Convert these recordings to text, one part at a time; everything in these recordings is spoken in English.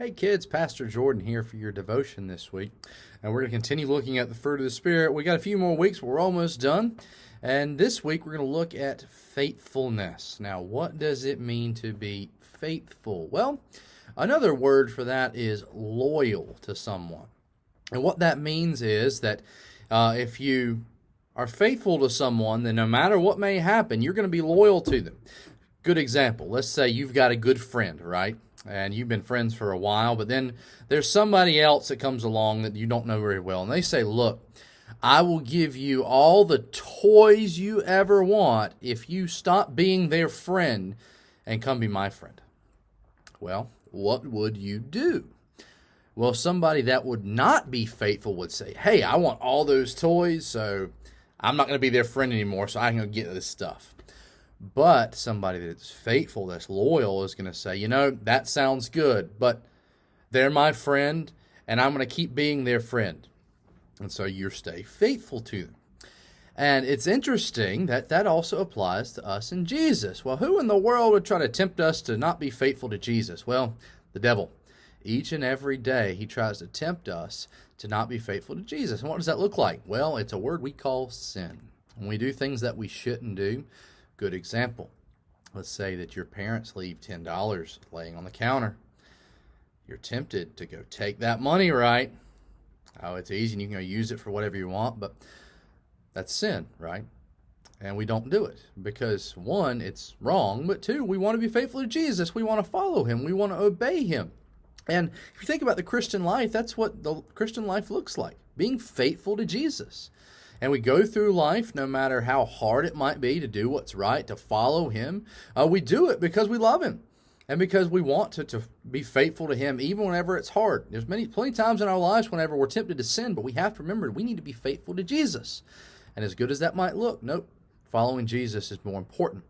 Hey kids, Pastor Jordan here for your devotion this week. And we're going to continue looking at the fruit of the Spirit. We got a few more weeks, but we're almost done. And this week we're going to look at faithfulness. Now, what does it mean to be faithful? Well, another word for that is loyal to someone. And what that means is that if you are faithful to someone, then no matter what may happen, you're going to be loyal to them. Good example. Let's say you've got a good friend, right? And you've been friends for a while, but then there's somebody else that comes along that you don't know very well. And they say, look, I will give you all the toys you ever want if you stop being their friend and come be my friend. Well, what would you do? Well, somebody that would not be faithful would say, hey, I want all those toys, so I'm not going to be their friend anymore, so I can go get this stuff. But somebody that's faithful, that's loyal, is going to say, that sounds good, but they're my friend, and I'm going to keep being their friend. And so you stay faithful to them. And it's interesting that that also applies to us in Jesus. Well, who in the world would try to tempt us to not be faithful to Jesus? Well, the devil. Each and every day, he tries to tempt us to not be faithful to Jesus. And what does that look like? Well, it's a word we call sin. When we do things that we shouldn't do. Good example. Let's say that your parents leave $10 laying on the counter. You're tempted to go take that money, right? Oh, it's easy and you can go use it for whatever you want, but that's sin, right? And we don't do it because, one, it's wrong, but two, we want to be faithful to Jesus. We want to follow him. We want to obey him. And if you think about the Christian life, that's what the Christian life looks like, being faithful to Jesus. And we go through life, no matter how hard it might be to do what's right, to follow him. We do it because we love him and because we want to be faithful to him, even whenever it's hard. There's plenty of times in our lives whenever we're tempted to sin, but we have to remember we need to be faithful to Jesus. And as good as that might look, nope, following Jesus is more important.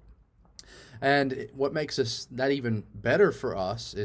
And what makes us that even better for us is